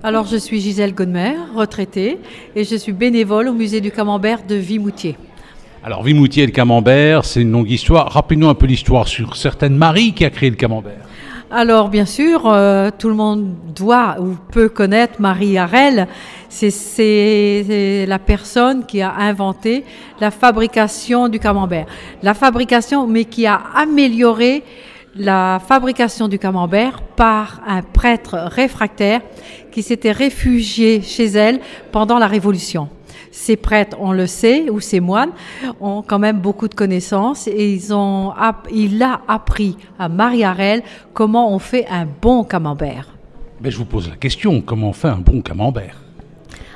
Alors, je suis Gisèle Godmer, retraitée, et je suis bénévole au musée du Camembert de Vimoutiers. Alors, Vimoutiers et le Camembert, c'est une longue histoire. Rappelez-nous un peu l'histoire sur certaine Marie qui a créé le Camembert. Alors, bien sûr, tout le monde doit ou peut connaître Marie Harel. C'est la personne qui a inventé la fabrication du camembert. La fabrication, mais qui a amélioré la fabrication du camembert par un prêtre réfractaire qui s'était réfugié chez elle pendant la Révolution. Ces prêtres, on le sait, ou ces moines, ont quand même beaucoup de connaissances et il a appris à Marie Harel comment on fait un bon camembert. Mais je vous pose la question, comment on fait un bon camembert?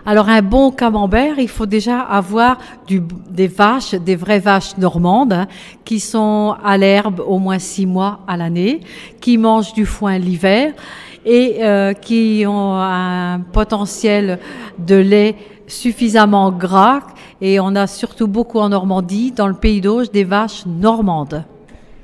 Alors un bon camembert, il faut déjà avoir des vaches, des vraies vaches normandes, hein, qui sont à l'herbe au moins 6 mois à l'année, qui mangent du foin l'hiver et qui ont un potentiel de lait suffisamment gras, et on a surtout beaucoup en Normandie, dans le Pays d'Auge, des vaches normandes.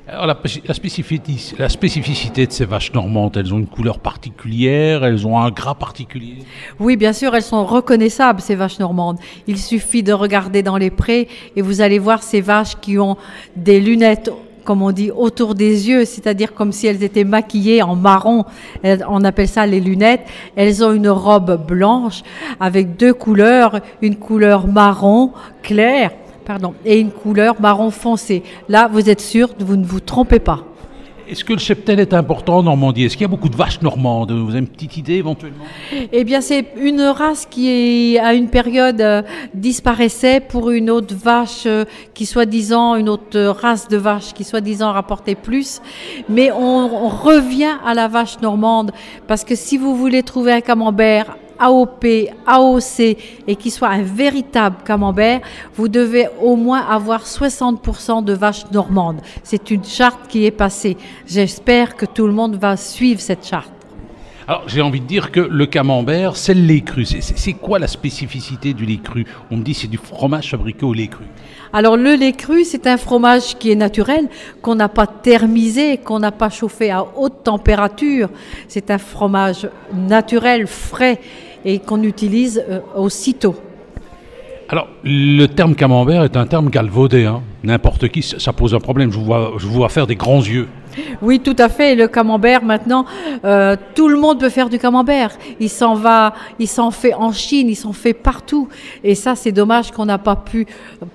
Alors la spécificité de ces vaches normandes, elles ont une couleur particulière, elles ont un gras particulier? Oui, bien sûr, elles sont reconnaissables, ces vaches normandes. Il suffit de regarder dans les prés et vous allez voir ces vaches qui ont des lunettes, comme on dit, autour des yeux, c'est-à-dire comme si elles étaient maquillées en marron. On appelle ça les lunettes. Elles ont une robe blanche avec 2 couleurs, une couleur marron clair, et une couleur marron foncé. Là, vous êtes sûr, vous ne vous trompez pas. Est-ce que le cheptel est important en Normandie? Est-ce qu'il y a beaucoup de vaches normandes? Vous avez une petite idée éventuellement? Eh bien, c'est une race qui, à une période, disparaissait pour une autre vache qui, soi-disant, une autre race de vache qui, soi-disant, rapportait plus. Mais on revient à la vache normande parce que si vous voulez trouver un camembert AOP, AOC et qui soit un véritable camembert, vous devez au moins avoir 60% de vaches normandes. C'est une charte qui est passée. J'espère que tout le monde va suivre cette charte. Alors j'ai envie de dire que le camembert, c'est le lait cru. C'est quoi la spécificité du lait cru? On me dit que c'est du fromage fabriqué au lait cru. Alors le lait cru, c'est un fromage qui est naturel, qu'on n'a pas thermisé, qu'on n'a pas chauffé à haute température. C'est un fromage naturel, frais, et qu'on utilise aussitôt. Alors, le terme camembert est un terme galvaudé. Hein. N'importe qui, ça pose un problème. Je vous vois faire des grands yeux. Oui, tout à fait. Le camembert, maintenant, tout le monde peut faire du camembert. Il s'en fait en Chine, il s'en fait partout. Et ça, c'est dommage qu'on n'a pas pu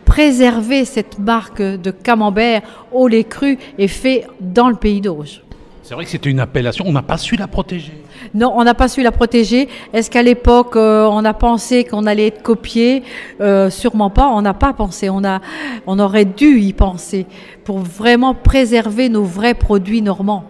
préserver cette marque de camembert au lait cru et fait dans le Pays d'Auge. C'est vrai que c'était une appellation, on n'a pas su la protéger. Non, on n'a pas su la protéger. Est-ce qu'à l'époque, on a pensé qu'on allait être copié? Sûrement pas, on n'a pas pensé. On aurait dû y penser pour vraiment préserver nos vrais produits normands.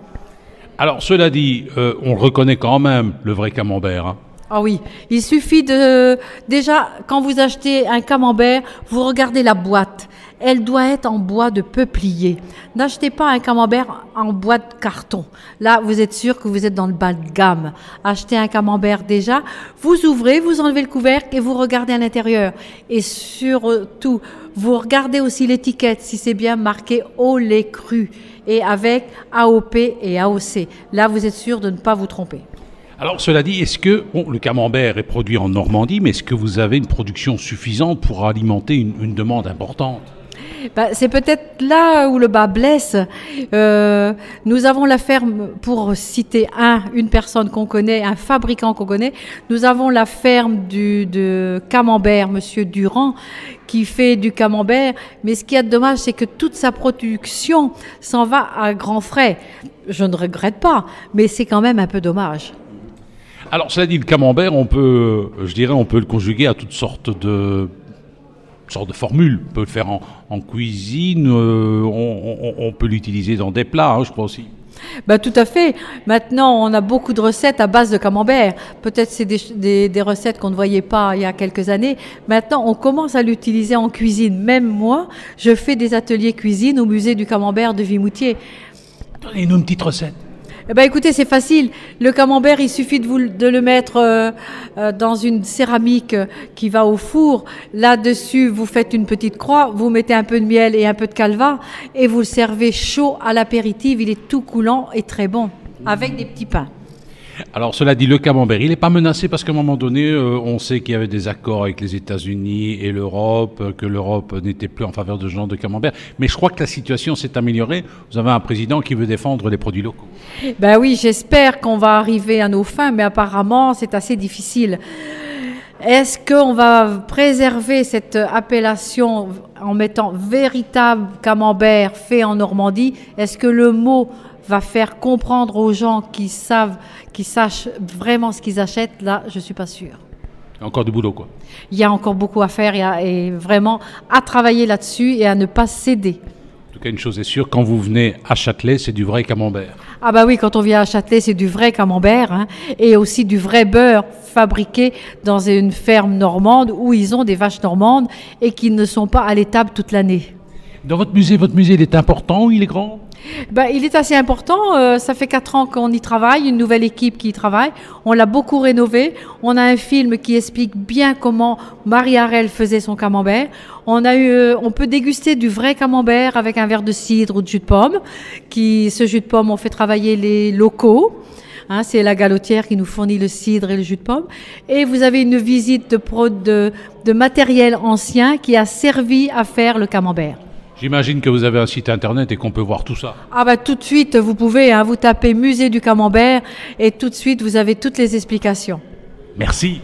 Alors, cela dit, on reconnaît quand même le vrai camembert. Hein. Ah oui, il suffit déjà, quand vous achetez un camembert, vous regardez la boîte. Elle doit être en bois de peuplier. N'achetez pas un camembert en bois de carton. Là, vous êtes sûr que vous êtes dans le bas de gamme. Achetez un camembert déjà, vous ouvrez, vous enlevez le couvercle et vous regardez à l'intérieur. Et surtout, vous regardez aussi l'étiquette, si c'est bien marqué au lait cru et avec AOP et AOC. Là, vous êtes sûr de ne pas vous tromper. Alors, cela dit, est-ce que le camembert est produit en Normandie, mais est-ce que vous avez une production suffisante pour alimenter une demande importante? C'est peut-être là où le bas blesse. Nous avons la ferme, pour citer une personne qu'on connaît, un fabricant qu'on connaît, nous avons la ferme de camembert, Monsieur Durand, qui fait du camembert. Mais ce qui est dommage, c'est que toute sa production s'en va à grands frais. Je ne regrette pas, mais c'est quand même un peu dommage. Alors, cela dit, le camembert, on peut le conjuguer à toutes sortes de formules. On peut le faire en cuisine, on peut l'utiliser dans des plats, hein, je crois aussi. Tout à fait. Maintenant, on a beaucoup de recettes à base de camembert. Peut-être c'est des recettes qu'on ne voyait pas il y a quelques années. Maintenant, on commence à l'utiliser en cuisine. Même moi, je fais des ateliers cuisine au musée du Camembert de Vimoutiers. Donnez-nous une petite recette. Écoutez, c'est facile. Le camembert, il suffit de le mettre dans une céramique qui va au four. Là-dessus, vous faites une petite croix, vous mettez un peu de miel et un peu de calva et vous le servez chaud à l'apéritif. Il est tout coulant et très bon, avec des petits pains. Alors cela dit, le camembert, il n'est pas menacé parce qu'à un moment donné, on sait qu'il y avait des accords avec les États-Unis et l'Europe, que l'Europe n'était plus en faveur de ce genre de camembert. Mais je crois que la situation s'est améliorée. Vous avez un président qui veut défendre les produits locaux. Ben oui, j'espère qu'on va arriver à nos fins, mais apparemment c'est assez difficile. Est-ce qu'on va préserver cette appellation en mettant véritable camembert fait en Normandie? Est-ce que le mot va faire comprendre aux gens qui sachent vraiment ce qu'ils achètent? Là, je ne suis pas sûre. Encore du boulot, quoi. Il y a encore beaucoup à faire et vraiment à travailler là-dessus et à ne pas céder. En tout cas, une chose est sûre, quand vous venez à Châtelet, c'est du vrai camembert. Ah bah oui, quand on vient à Châtelet, c'est du vrai camembert, hein, et aussi du vrai beurre fabriqué dans une ferme normande où ils ont des vaches normandes et qui ne sont pas à l'étable toute l'année. Dans votre musée, il est important ou il est grand? Ben, il est assez important, ça fait 4 ans qu'on y travaille, une nouvelle équipe qui y travaille, on l'a beaucoup rénové, on a un film qui explique bien comment Marie Harel faisait son camembert, on peut déguster du vrai camembert avec un verre de cidre ou de jus de pomme, ce jus de pomme on fait travailler les locaux. Hein, c'est la galotière qui nous fournit le cidre et le jus de pomme. Et vous avez une visite de matériel ancien qui a servi à faire le camembert. J'imagine que vous avez un site internet et qu'on peut voir tout ça. Ah bah tout de suite, vous pouvez, hein, vous tapez musée du camembert et tout de suite vous avez toutes les explications. Merci.